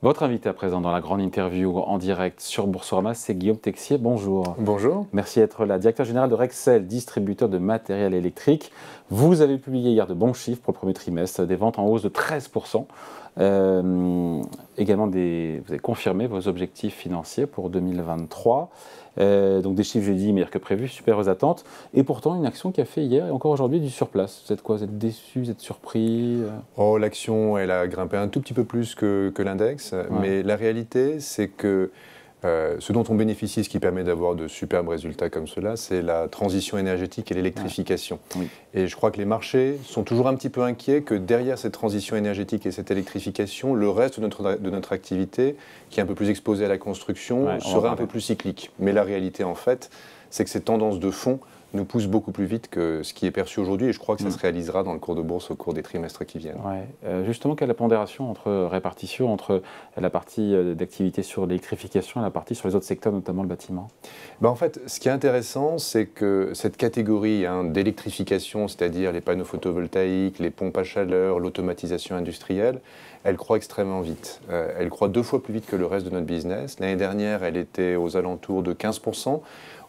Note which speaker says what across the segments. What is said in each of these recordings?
Speaker 1: Votre invité à présent dans la grande interview en direct sur Boursorama, c'est Guillaume Texier. Bonjour.
Speaker 2: Bonjour.
Speaker 1: Merci d'être là. Directeur général de Rexel, distributeur de matériel électrique. Vous avez publié hier de bons chiffres pour le premier trimestre, des ventes en hausse de 13%. Également, vous avez confirmé vos objectifs financiers pour 2023. Donc des chiffres, j'ai dit, meilleurs que prévu, super aux attentes. Et pourtant, une action qui a fait hier et encore aujourd'hui du surplace. Vous êtes quoi? Vous êtes déçu? Vous êtes surpris?
Speaker 2: Oh, l'action, elle a grimpé un tout petit peu plus que l'index. Ouais. Mais la réalité, c'est que ce dont on bénéficie, ce qui permet d'avoir de superbes résultats comme cela, c'est la transition énergétique et l'électrification. Ouais. Oui. Et je crois que les marchés sont toujours un petit peu inquiets que derrière cette transition énergétique et cette électrification, le reste de notre activité, qui est un peu plus exposée à la construction, serait un peu plus cyclique. Mais la réalité, en fait, c'est que ces tendances de fond nous poussent beaucoup plus vite que ce qui est perçu aujourd'hui, et je crois que ça se réalisera dans le cours de bourse au cours des trimestres qui viennent.
Speaker 1: Ouais. Justement, quelle est la pondération répartition entre la partie d'activité sur l'électrification et la partie sur les autres secteurs, notamment le bâtiment?
Speaker 2: En fait, ce qui est intéressant, c'est que cette catégorie d'électrification, c'est-à-dire les panneaux photovoltaïques, les pompes à chaleur, l'automatisation industrielle, elle croît extrêmement vite. Elle croît 2 fois plus vite que le reste de notre business. L'année dernière, elle était aux alentours de 15%.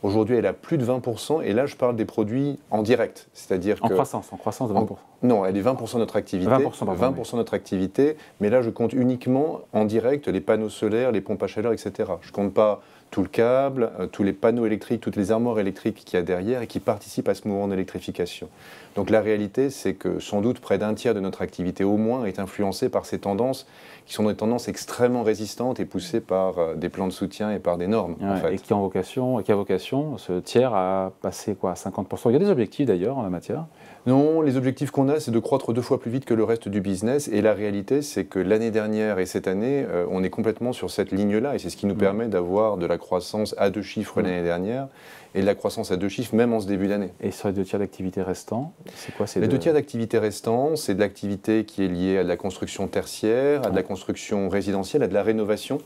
Speaker 2: Aujourd'hui, elle a plus de 20%, et là, je parle des produits en direct, c'est-à-dire
Speaker 1: en croissance de 20%.
Speaker 2: Non, elle est 20% de notre activité, 20% de notre activité, mais là, je compte uniquement en direct les panneaux solaires, les pompes à chaleur, etc. Je ne compte pas tout le câble, tous les panneaux électriques, toutes les armoires électriques qu'il y a derrière et qui participent à ce mouvement d'électrification. Donc la réalité, c'est que sans doute près d'un tiers de notre activité au moins est influencée par ces tendances qui sont des tendances extrêmement résistantes et poussées par des plans de soutien et par des normes.
Speaker 1: Ouais, en fait. Et qui a vocation, ce tiers, à passer à 50%. Il y a des objectifs d'ailleurs en la matière?
Speaker 2: Non, les objectifs qu'on a, c'est de croître 2 fois plus vite que le reste du business. Et la réalité, c'est que l'année dernière et cette année, on est complètement sur cette ligne-là. Et c'est ce qui nous permet d'avoir de la croissance à 2 chiffres l'année dernière et de la croissance à 2 chiffres même en ce début d'année.
Speaker 1: Et sur les 2 tiers d'activité restants, c'est quoi?
Speaker 2: Les 2 tiers d'activité restants, c'est de l'activité qui est liée à de la construction tertiaire, à de la construction résidentielle, à de la rénovation,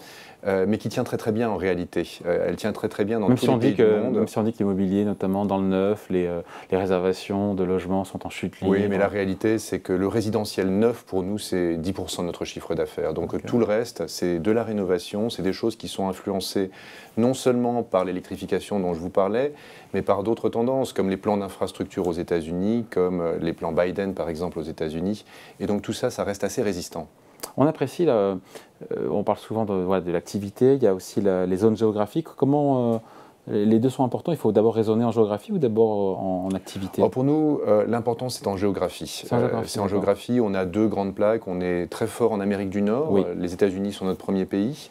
Speaker 2: mais qui tient très très bien en réalité. Elle tient très très bien dans tous les pays du monde.
Speaker 1: Même si on dit que l'immobilier, notamment dans le neuf, les réservations de logements sont en chute libre.
Speaker 2: Oui, mais la réalité, c'est que le résidentiel neuf, pour nous, c'est 10% de notre chiffre d'affaires. Donc tout le reste, c'est de la rénovation, c'est des choses qui sont influencées non seulement par l'électrification dont je vous parlais, mais par d'autres tendances, comme les plans d'infrastructure aux États-Unis, comme les plans Biden, par exemple, aux États-Unis. Et donc tout ça, ça reste assez résistant.
Speaker 1: On apprécie, on parle souvent de l'activité, il y a aussi les zones géographiques. Comment les deux sont importants? Il faut d'abord raisonner en géographie ou d'abord en activité?
Speaker 2: Pour nous, l'important, c'est en géographie. C'est en géographie. On a 2 grandes plaques. On est très fort en Amérique du Nord. Oui. Les États-Unis sont notre premier pays.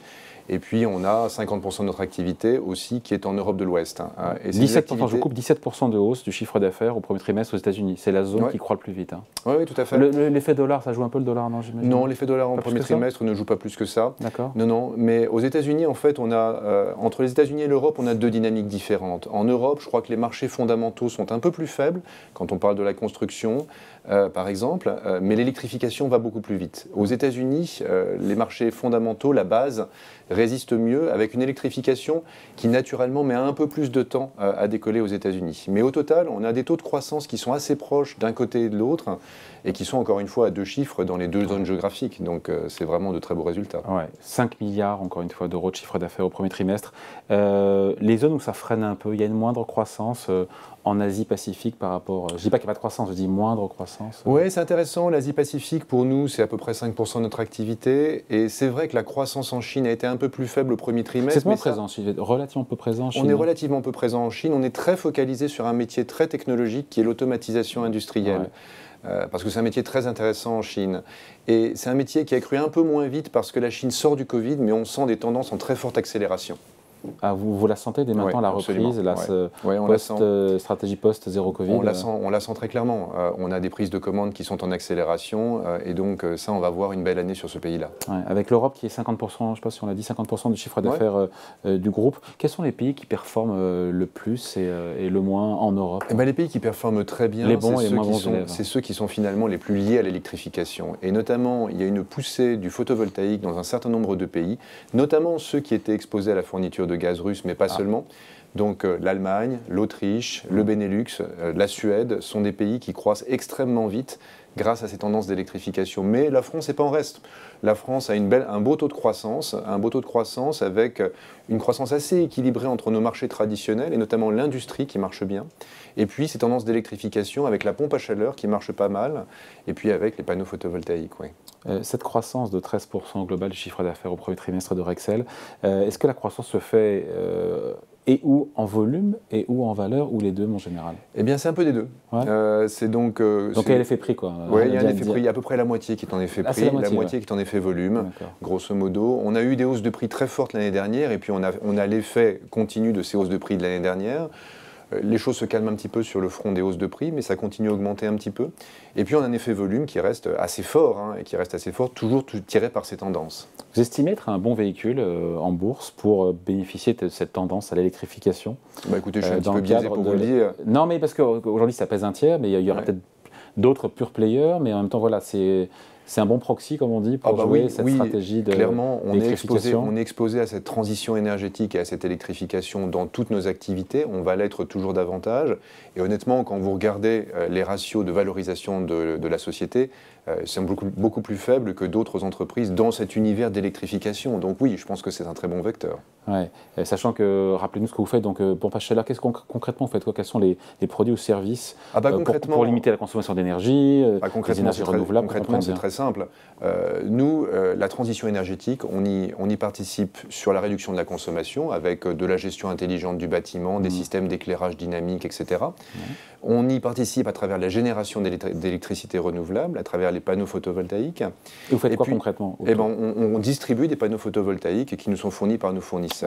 Speaker 2: Et puis, on a 50% de notre activité aussi qui est en Europe de l'Ouest.
Speaker 1: Et 17%, je vous coupe, 17% de hausse du chiffre d'affaires au premier trimestre aux États-Unis. C'est la zone qui croît le plus vite.
Speaker 2: Oui, tout à fait.
Speaker 1: L'effet dollar, ça joue un peu le dollar, non?
Speaker 2: Non, l'effet dollar en premier trimestre ne joue pas plus que ça.
Speaker 1: D'accord.
Speaker 2: Non. Mais aux États-Unis, en fait, on a, entre les États-Unis et l'Europe, on a 2 dynamiques différentes. En Europe, je crois que les marchés fondamentaux sont un peu plus faibles quand on parle de la construction, par exemple, mais l'électrification va beaucoup plus vite. Aux États-Unis, les marchés fondamentaux, la base, résiste mieux avec une électrification qui naturellement met un peu plus de temps à décoller aux États-Unis. Mais au total, on a des taux de croissance qui sont assez proches d'un côté et de l'autre et qui sont encore une fois à 2 chiffres dans les 2 zones géographiques. Donc c'est vraiment de très beaux résultats.
Speaker 1: Ouais, 5 milliards encore une fois d'euros de chiffre d'affaires au premier trimestre. Les zones où ça freine un peu, il y a une moindre croissance en Asie-Pacifique par rapport... Je ne dis pas qu'il n'y a pas de croissance, je dis moindre croissance.
Speaker 2: Oui, c'est intéressant. L'Asie-Pacifique, pour nous, c'est à peu près 5% de notre activité. Et c'est vrai que la croissance en Chine a été un peu plus faible au premier trimestre.
Speaker 1: C'est moins présent, relativement peu présent en Chine.
Speaker 2: On est relativement peu présent en Chine. On est très focalisé sur un métier très technologique qui est l'automatisation industrielle. Parce que c'est un métier très intéressant en Chine. Et c'est un métier qui a cru un peu moins vite parce que la Chine sort du Covid, mais on sent des tendances en très forte accélération.
Speaker 1: Ah, vous la sentez dès maintenant, la reprise, stratégie post-zéro Covid?
Speaker 2: On la sent très clairement. On a des prises de commandes qui sont en accélération et donc ça, on va voir une belle année sur ce pays-là.
Speaker 1: Avec l'Europe qui est 50%, je ne sais pas si on l'a dit, 50% du chiffre d'affaires du groupe. Quels sont les pays qui performent le plus et le moins en Europe?
Speaker 2: Les pays qui performent très bien, c'est ceux qui sont finalement les plus liés à l'électrification. Et notamment, il y a une poussée du photovoltaïque dans un certain nombre de pays, notamment ceux qui étaient exposés à la fourniture de gaz russe, mais pas seulement. Donc l'Allemagne, l'Autriche, le Benelux, la Suède sont des pays qui croissent extrêmement vite grâce à ces tendances d'électrification. Mais la France n'est pas en reste. La France a un beau taux de croissance, avec une croissance assez équilibrée entre nos marchés traditionnels et notamment l'industrie qui marche bien. Et puis ces tendances d'électrification avec la pompe à chaleur qui marche pas mal, et puis avec les panneaux photovoltaïques. Oui.
Speaker 1: Cette croissance de 13% global du chiffre d'affaires au premier trimestre de Rexel, est-ce que la croissance se fait et ou en volume et ou en valeur, ou les deux, mon général?
Speaker 2: Eh bien, c'est un peu des deux.
Speaker 1: Ouais.
Speaker 2: C'est donc
Speaker 1: il y a l'effet prix, quoi.
Speaker 2: Oui, il y a un effet prix. Il y a à peu près la moitié qui est en effet prix, la moitié qui est en effet volume, grosso modo. On a eu des hausses de prix très fortes l'année dernière, et puis on a l'effet continu de ces hausses de prix de l'année dernière. Les choses se calment un petit peu sur le front des hausses de prix, mais ça continue à augmenter un petit peu. Et puis on a un effet volume qui reste assez fort, toujours tiré par ces tendances.
Speaker 1: Vous estimez être un bon véhicule en bourse pour bénéficier de cette tendance à l'électrification?
Speaker 2: Écoutez, je suis un petit peu biaisé pour vous le dire.
Speaker 1: Non, mais parce qu'aujourd'hui ça pèse un tiers, mais il y aura peut-être d'autres pure players, mais en même temps, voilà, c'est un bon proxy, comme on dit, pour jouer cette stratégie de
Speaker 2: clairement, on est exposé à cette transition énergétique et à cette électrification dans toutes nos activités. On va l'être toujours davantage. Et honnêtement, quand vous regardez les ratios de valorisation de la société, c'est beaucoup plus faible que d'autres entreprises dans cet univers d'électrification. Donc oui, je pense que c'est un très bon vecteur.
Speaker 1: Ouais. Sachant que, rappelez-nous ce que vous faites, donc pompe à chaleur, qu'est-ce que concrètement vous faites, quels sont les produits ou services pour limiter la consommation d'énergie, les énergies renouvelables?
Speaker 2: Concrètement, c'est très simple. Nous, la transition énergétique, on y participe sur la réduction de la consommation avec de la gestion intelligente du bâtiment, des systèmes d'éclairage dynamique, etc. On y participe à travers la génération d'électricité renouvelable, à travers les panneaux photovoltaïques. Et
Speaker 1: vous faites quoi concrètement?
Speaker 2: On distribue des panneaux photovoltaïques qui nous sont fournis par nos fournisseurs.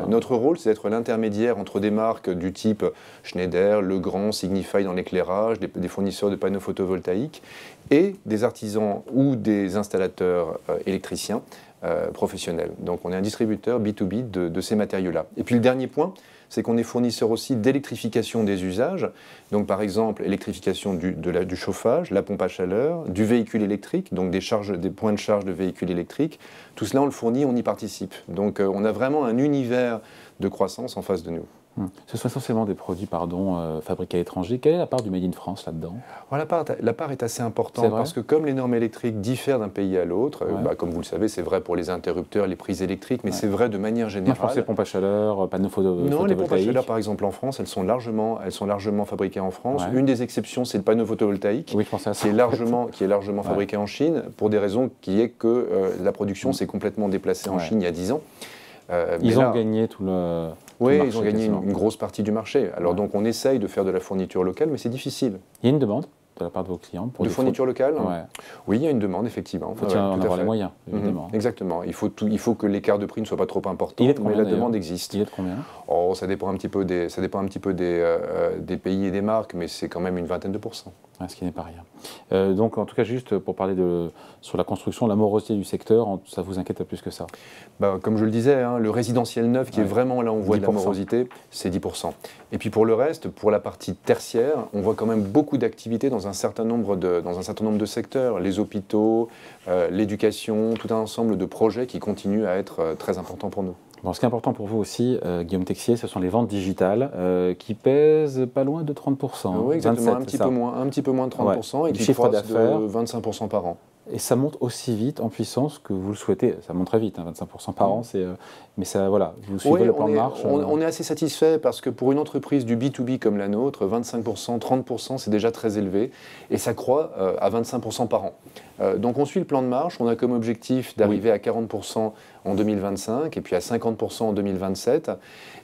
Speaker 2: Notre rôle, c'est d'être l'intermédiaire entre des marques du type Schneider, Legrand, Signify dans l'éclairage, des fournisseurs de panneaux photovoltaïques, et des artisans ou des installateurs électriciens professionnels. Donc on est un distributeur B2B de ces matériaux-là. Et puis le dernier point, c'est qu'on est fournisseur aussi d'électrification des usages. Donc par exemple, électrification du chauffage, la pompe à chaleur, du véhicule électrique, donc des points de charge de véhicules électriques. Tout cela, on le fournit, on y participe. Donc on a vraiment un univers de croissance en face de nous.
Speaker 1: Ce sont essentiellement des produits fabriqués à l'étranger. Quelle est la part du Made in France là-dedans?
Speaker 2: La part est assez importante parce que comme les normes électriques diffèrent d'un pays à l'autre, comme vous le savez, c'est vrai pour les interrupteurs, les prises électriques, mais c'est vrai de manière générale.
Speaker 1: Je pensais pompes à chaleur, panneaux photovoltaïques.
Speaker 2: Non, les pompes à chaleur, par exemple, en France, elles sont largement fabriquées en France. Une des exceptions, c'est le panneau photovoltaïque,
Speaker 1: oui, je pensais à ça.
Speaker 2: qui est largement fabriqué en Chine, pour des raisons qui est que la production s'est complètement déplacée en Chine il y a 10 ans.
Speaker 1: Ils ont gagné tout le...
Speaker 2: Oui, ils ont gagné une grosse partie du marché. Alors donc on essaye de faire de la fourniture locale, mais c'est difficile.
Speaker 1: Il y a une demande de la part de vos clients pour
Speaker 2: de fourniture locale? Oui, il y a une demande, effectivement.
Speaker 1: Il faut en avoir les moyens, évidemment.
Speaker 2: Exactement. Il faut que l'écart de prix ne soit pas trop important, mais la demande existe.
Speaker 1: Il est de combien?
Speaker 2: Ça dépend un petit peu des pays et des marques, mais c'est quand même une vingtaine de pourcents.
Speaker 1: Ce qui n'est pas rien. Donc, en tout cas, juste pour parler sur la construction, la morosité du secteur, ça vous inquiète plus que ça?
Speaker 2: Comme je le disais, le résidentiel neuf, qui est vraiment là où on voit de la morosité, c'est 10%. Et puis pour le reste, pour la partie tertiaire, on voit quand même beaucoup d'activités dans un certain nombre de secteurs. Les hôpitaux, l'éducation, tout un ensemble de projets qui continuent à être très importants pour nous.
Speaker 1: Ce qui est important pour vous aussi, Guillaume Texier, ce sont les ventes digitales qui pèsent pas loin de 30%.
Speaker 2: Oui, exactement, 27, un petit peu moins de 30% et qui croissent de 25% par an.
Speaker 1: Et ça monte aussi vite en puissance que vous le souhaitez. Ça monte très vite, 25% par an. Mais ça, voilà, vous suivez le plan de marche.
Speaker 2: On est assez satisfait parce que pour une entreprise du B2B comme la nôtre, 25%, 30%, c'est déjà très élevé. Et ça croît à 25% par an. Donc on suit le plan de marche. On a comme objectif d'arriver à 40% en 2025 et puis à 50% en 2027.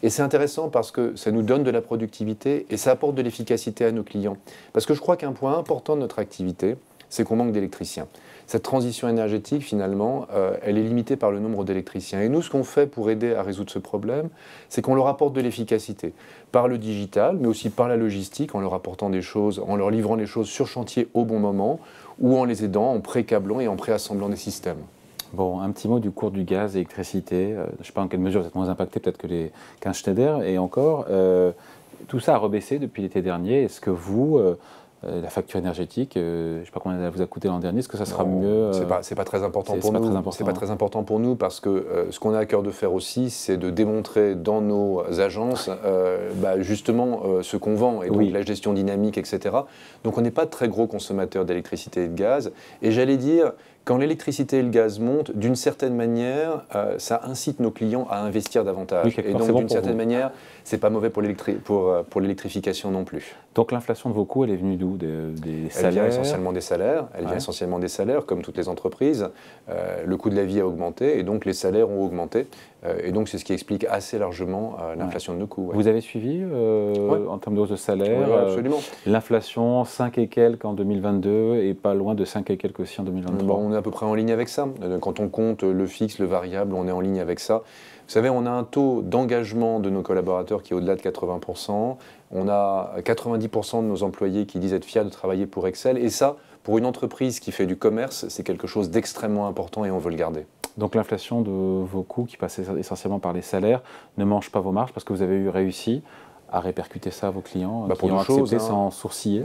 Speaker 2: Et c'est intéressant parce que ça nous donne de la productivité et ça apporte de l'efficacité à nos clients. Parce que je crois qu'un point important de notre activité, c'est qu'on manque d'électriciens. Cette transition énergétique, finalement, elle est limitée par le nombre d'électriciens. Et nous, ce qu'on fait pour aider à résoudre ce problème, c'est qu'on leur apporte de l'efficacité par le digital, mais aussi par la logistique, en leur apportant des choses, en leur livrant les choses sur chantier au bon moment, ou en les aidant, en pré-câblant et en pré-assemblant des systèmes.
Speaker 1: Bon, un petit mot du cours du gaz et l'électricité. Je ne sais pas en quelle mesure vous êtes moins impacté peut-être qu'un Schneider. Et encore, tout ça a rebaissé depuis l'été dernier. Est-ce que vous... la facture énergétique, je ne sais pas combien elle vous a coûté l'an dernier, est-ce que ça sera mieux
Speaker 2: C'est pas très important pour nous. C'est pas très important pour nous parce que ce qu'on a à cœur de faire aussi, c'est de démontrer dans nos agences justement ce qu'on vend et donc la gestion dynamique, etc. Donc on n'est pas de très gros consommateurs d'électricité et de gaz. Et j'allais dire, quand l'électricité et le gaz montent, d'une certaine manière, ça incite nos clients à investir davantage.
Speaker 1: Oui,
Speaker 2: et donc, d'une certaine manière, c'est pas mauvais pour l'électrification non plus.
Speaker 1: Donc, l'inflation de vos coûts, elle est venue d'où? Des salaires?
Speaker 2: Elle vient essentiellement des salaires. Elle vient essentiellement des salaires, comme toutes les entreprises. Le coût de la vie a augmenté et donc les salaires ont augmenté. Et donc, c'est ce qui explique assez largement l'inflation de nos coûts.
Speaker 1: Vous avez suivi en termes de hausse de salaire?
Speaker 2: Oui, absolument.
Speaker 1: L'inflation, 5 et quelques en 2022 et pas loin de 5 et quelques aussi en 2023.
Speaker 2: On est à peu près en ligne avec ça. Quand on compte le fixe, le variable, on est en ligne avec ça. Vous savez, on a un taux d'engagement de nos collaborateurs qui est au-delà de 80%. On a 90% de nos employés qui disent être fiers de travailler pour Rexel. Et ça, pour une entreprise qui fait du commerce, c'est quelque chose d'extrêmement important et on veut le garder.
Speaker 1: Donc l'inflation de vos coûts, qui passe essentiellement par les salaires, ne mange pas vos marges parce que vous avez réussi à répercuter ça à vos clients qui ont accepté sans sourciller?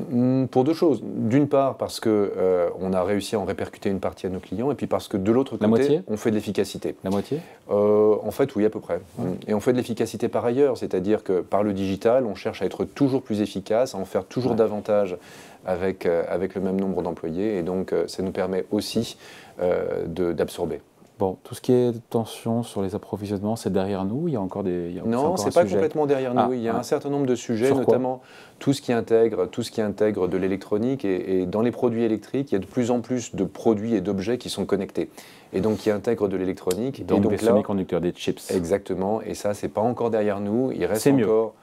Speaker 2: Pour deux choses. D'une part, parce qu'on a réussi à en répercuter une partie à nos clients, et puis parce que de l'autre côté, on fait de l'efficacité.
Speaker 1: La moitié?
Speaker 2: En fait, oui, à peu près. Et on fait de l'efficacité par ailleurs, c'est-à-dire que par le digital, on cherche à être toujours plus efficace, à en faire toujours davantage avec le même nombre d'employés, et donc ça nous permet aussi d'absorber.
Speaker 1: Bon, tout ce qui est tension sur les approvisionnements, c'est derrière nous? Il y a encore des...
Speaker 2: Non, ce n'est pas complètement derrière nous. Il y a un certain nombre de sujets, notamment tout ce qui intègre de l'électronique. Et dans les produits électriques, il y a de plus en plus de produits et d'objets qui sont connectés. Et donc, qui intègrent de l'électronique.
Speaker 1: Donc des semi-conducteurs, des chips.
Speaker 2: Exactement. Et ça, ce n'est pas encore derrière nous. Il reste encore...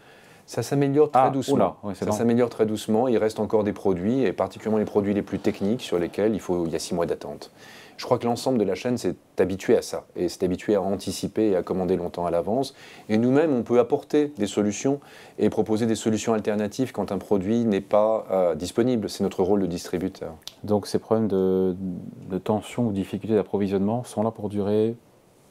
Speaker 2: Ça s'améliore très doucement. Ça s'améliore très doucement. Il reste encore des produits, et particulièrement les produits les plus techniques, sur lesquels il y a 6 mois d'attente. Je crois que l'ensemble de la chaîne s'est habitué à ça, et s'est habitué à anticiper et à commander longtemps à l'avance. Et nous-mêmes, on peut apporter des solutions et proposer des solutions alternatives quand un produit n'est pas disponible. C'est notre rôle de distributeur.
Speaker 1: Donc ces problèmes de tension ou difficultés d'approvisionnement sont là pour durer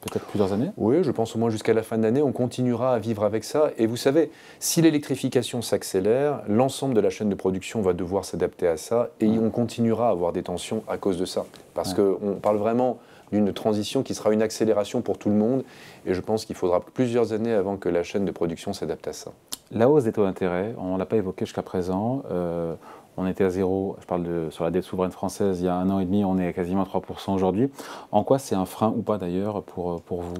Speaker 1: peut-être plusieurs années?
Speaker 2: Oui, je pense au moins jusqu'à la fin de l'année, on continuera à vivre avec ça. Et vous savez, si l'électrification s'accélère, l'ensemble de la chaîne de production va devoir s'adapter à ça, et on continuera à avoir des tensions à cause de ça. Parce qu'on parle vraiment d'une transition qui sera une accélération pour tout le monde, et je pense qu'il faudra plusieurs années avant que la chaîne de production s'adapte à ça.
Speaker 1: La hausse des taux d'intérêt, on ne l'a pas évoqué jusqu'à présent. On était à 0, je parle sur la dette souveraine française, il y a 1 an et demi, on est à quasiment 3% aujourd'hui. En quoi c'est un frein ou pas d'ailleurs pour vous?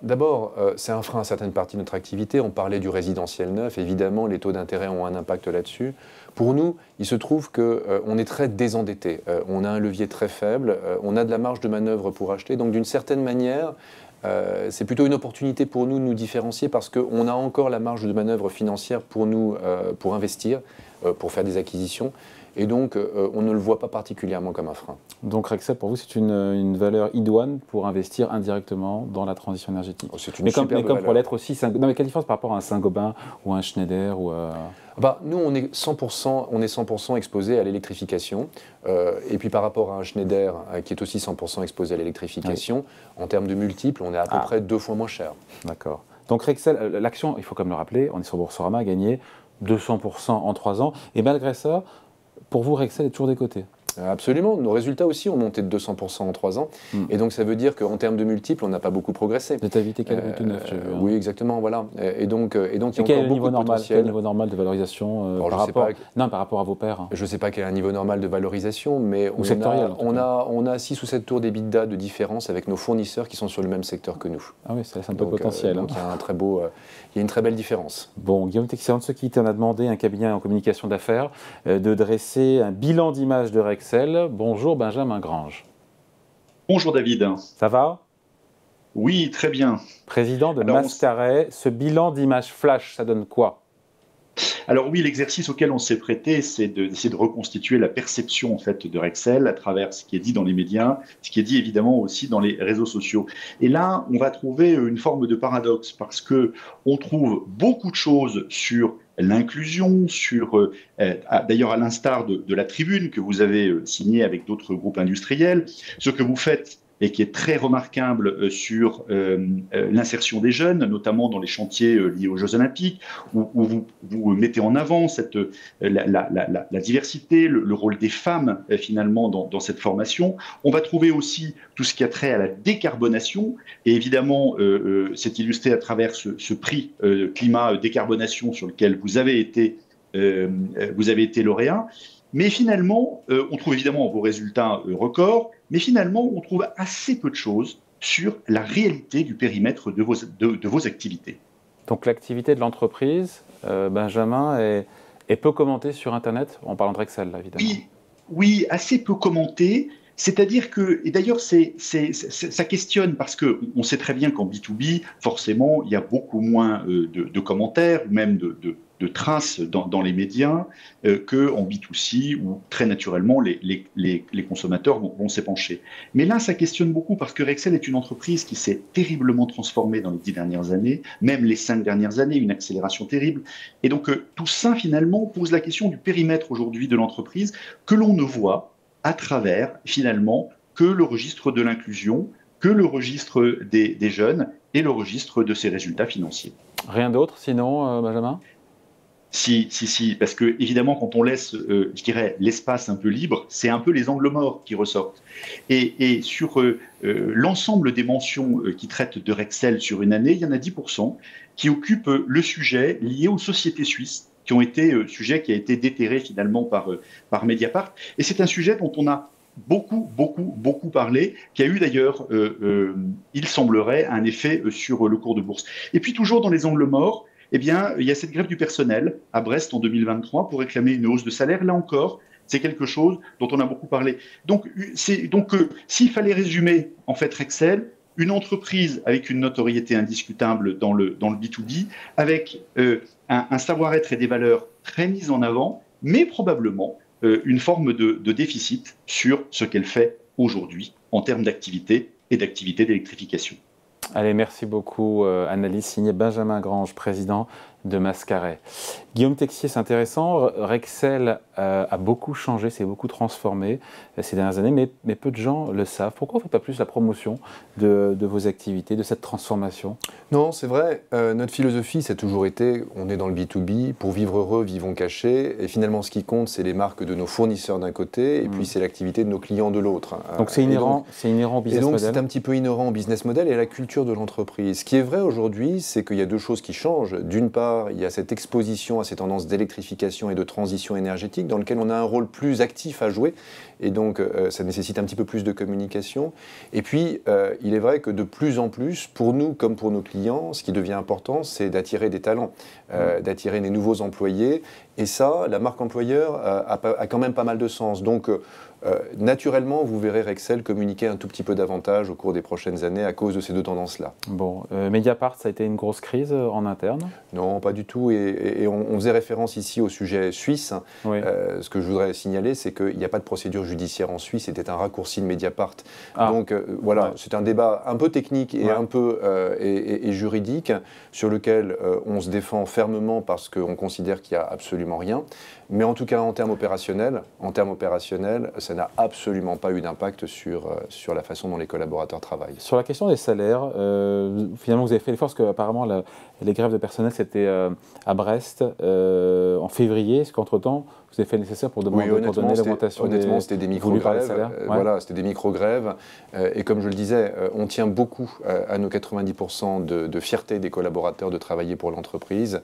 Speaker 2: D'abord, c'est un frein à certaines parties de notre activité. On parlait du résidentiel neuf, évidemment, les taux d'intérêt ont un impact là-dessus. Pour nous, il se trouve qu'on est très désendetté. On a un levier très faible, on a de la marge de manœuvre pour acheter. Donc d'une certaine manière, c'est plutôt une opportunité pour nous de nous différencier parce qu'on a encore la marge de manœuvre financière pour nous, pour investir, pour faire des acquisitions. Et donc, on ne le voit pas particulièrement comme un frein.
Speaker 1: Donc, Rexel, pour vous, c'est une valeur idoine pour investir indirectement dans la transition énergétique.
Speaker 2: C'est une superbe valeur.
Speaker 1: Mais comme pour l'être aussi, non, mais quelle différence par rapport à un Saint-Gobain ou à un Schneider ou à...
Speaker 2: Nous, on est 100% exposé à l'électrification. Et puis par rapport à un Schneider qui est aussi 100% exposé à l'électrification, en termes de multiples, on est à peu près 2 fois moins cher.
Speaker 1: D'accord. Donc Rexel, l'action, il faut quand même le rappeler, on est sur Boursorama, a gagné 200% en 3 ans. Et malgré ça, pour vous, Rexel est toujours décoté?
Speaker 2: Absolument. Nos résultats aussi ont monté de 200% en 3 ans. Et donc, ça veut dire qu'en termes de multiples, on n'a pas beaucoup progressé.
Speaker 1: Vous avez évité 4,9, j'ai vu.
Speaker 2: Oui, exactement, voilà. Et donc, il y a
Speaker 1: encore beaucoup de potentiel. Quel est le niveau normal de valorisation par rapport à vos pairs?
Speaker 2: Je ne sais pas quel est un niveau normal de valorisation, mais on a 6 ou 7 tours d'EBITDA de différence avec nos fournisseurs qui sont sur le même secteur que nous.
Speaker 1: Ah oui, ça laisse un peu de potentiel.
Speaker 2: Donc, il y a une très belle différence.
Speaker 1: Bon, Guillaume Texier, de ceux qui t'en a demandé, un cabinet en communication d'affaires, de dresser un bilan d'image de Rexel. Bonjour Benjamin Grange.
Speaker 3: Bonjour David.
Speaker 1: Ça va?
Speaker 3: Oui, très bien.
Speaker 1: Président de Mascaret, ce bilan d'image flash, ça donne quoi?
Speaker 3: Alors oui, l'exercice auquel on s'est prêté, c'est d'essayer de reconstituer la perception en fait de Rexel à travers ce qui est dit dans les médias, ce qui est dit évidemment aussi dans les réseaux sociaux. Et là, on va trouver une forme de paradoxe parce que on trouve beaucoup de choses sur l'inclusion, d'ailleurs à l'instar de la tribune que vous avez signée avec d'autres groupes industriels, ce que vous faites et qui est très remarquable sur l'insertion des jeunes, notamment dans les chantiers liés aux Jeux Olympiques, où vous mettez en avant la diversité, le rôle des femmes finalement dans cette formation. On va trouver aussi tout ce qui a trait à la décarbonation, et évidemment, c'est illustré à travers ce prix climat décarbonation sur lequel vous avez été lauréat. Mais finalement, on trouve évidemment vos résultats records, mais finalement, on trouve assez peu de choses sur la réalité du périmètre de vos activités.
Speaker 1: Donc l'activité de l'entreprise, Benjamin, est peu commentée sur Internet, en parlant de Rexel, là, évidemment.
Speaker 3: Oui, assez peu commentée. C'est-à-dire que, et d'ailleurs, ça questionne parce qu'on sait très bien qu'en B2B, forcément, il y a beaucoup moins de commentaires, ou même de traces dans les médias qu'en B2C, où très naturellement, les consommateurs vont s'épancher. Mais là, ça questionne beaucoup parce que Rexel est une entreprise qui s'est terriblement transformée dans les 10 dernières années, même les 5 dernières années, une accélération terrible. Et donc, tout ça, finalement, pose la question du périmètre aujourd'hui de l'entreprise que l'on ne voit à travers, finalement, que le registre de l'inclusion, que le registre des jeunes et le registre de ses résultats financiers.
Speaker 1: Rien d'autre, sinon, Benjamin ?
Speaker 3: Si, parce que, évidemment, quand on laisse, je dirais, l'espace un peu libre, c'est un peu les angles morts qui ressortent. Et sur l'ensemble des mentions qui traitent de Rexel sur une année, il y en a 10% qui occupent le sujet lié aux sociétés suisses, qui ont été sujet qui a été déterré finalement par Mediapart. Et c'est un sujet dont on a beaucoup parlé, qui a eu d'ailleurs, il semblerait, un effet sur le cours de bourse. Et puis toujours dans les angles morts, eh bien, il y a cette grève du personnel à Brest en 2023 pour réclamer une hausse de salaire. Là encore, c'est quelque chose dont on a beaucoup parlé. Donc, s'il fallait résumer en fait Rexel, une entreprise avec une notoriété indiscutable dans le B2B, avec un savoir-être et des valeurs très mises en avant, mais probablement une forme de déficit sur ce qu'elle fait aujourd'hui en termes d'activité et d'activité d'électrification.
Speaker 1: Allez, merci beaucoup. Analyse signée Benjamin Grange, président de Mascaret. Guillaume Texier, c'est intéressant. Rexel a beaucoup changé, s'est beaucoup transformé ces dernières années, mais peu de gens le savent. Pourquoi on ne fait pas plus la promotion de vos activités, de cette transformation ?
Speaker 2: Non, c'est vrai. Notre philosophie, ça a toujours été, on est dans le B2B, pour vivre heureux, vivons cachés. Et finalement, ce qui compte, c'est les marques de nos fournisseurs d'un côté, et puis c'est l'activité de nos clients de l'autre.
Speaker 1: Donc c'est inhérent au business model.
Speaker 2: C'est un petit peu inhérent au business model et à la culture de l'entreprise. Ce qui est vrai aujourd'hui, c'est qu'il y a deux choses qui changent. D'une part, il y a cette exposition à ces tendances d'électrification et de transition énergétique dans lequel on a un rôle plus actif à jouer. Et donc, ça nécessite un petit peu plus de communication. Et puis, il est vrai que de plus en plus, pour nous comme pour nos clients, ce qui devient important, c'est d'attirer des talents, d'attirer des nouveaux employés. Et ça, la marque employeur a quand même pas mal de sens. Donc, naturellement, vous verrez Rexel communiquer un tout petit peu davantage au cours des prochaines années à cause de ces deux tendances-là.
Speaker 1: Bon, Mediapart, ça a été une grosse crise en interne ?
Speaker 2: Non, pas du tout. Et on faisait référence ici au sujet suisse.
Speaker 1: Oui.
Speaker 2: Ce que je voudrais signaler, c'est qu'il n'y a pas de procédure judiciaire en Suisse. C'était un raccourci de Mediapart. Donc voilà, c'est un débat un peu technique et un peu et juridique sur lequel on se défend fermement parce qu'on considère qu'il n'y a absolument rien. Mais en tout cas, en termes opérationnels, ça n'a absolument pas eu d'impact sur la façon dont les collaborateurs travaillent.
Speaker 1: Sur la question des salaires, finalement, vous avez fait l'effort parce qu'apparemment, les grèves de personnel, c'était à Brest en février. Est-ce qu'entre-temps, vous avez fait le nécessaire pour donner l'augmentation
Speaker 2: honnêtement, c'était des micro-grèves. Voilà, c'était des micro-grèves. Et comme je le disais, on tient beaucoup à nos 90% de fierté des collaborateurs de travailler pour l'entreprise.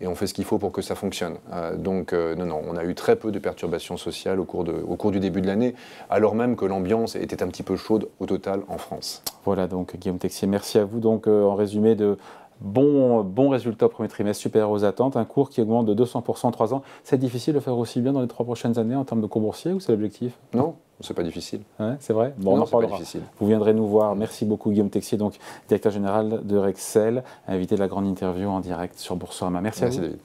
Speaker 2: Et on fait ce qu'il faut pour que ça fonctionne. Donc, non, on a eu très peu de perturbations sociales au cours du début de l'année, alors même que l'ambiance était un petit peu chaude au total en France.
Speaker 1: Voilà, donc Guillaume Texier, merci à vous. Donc, en résumé, de bons résultats au premier trimestre, supérieurs aux attentes, un cours qui augmente de 200% en 3 ans. C'est difficile de faire aussi bien dans les 3 prochaines années en termes de cours boursiers ou c'est l'objectif ?
Speaker 2: Non, c'est pas difficile.
Speaker 1: Ouais, c'est vrai ? Bon, on en parlera. Vous viendrez nous voir. Merci beaucoup Guillaume Texier, donc directeur général de Rexel, invité de la grande interview en direct sur Boursorama. Merci à vous.
Speaker 2: David.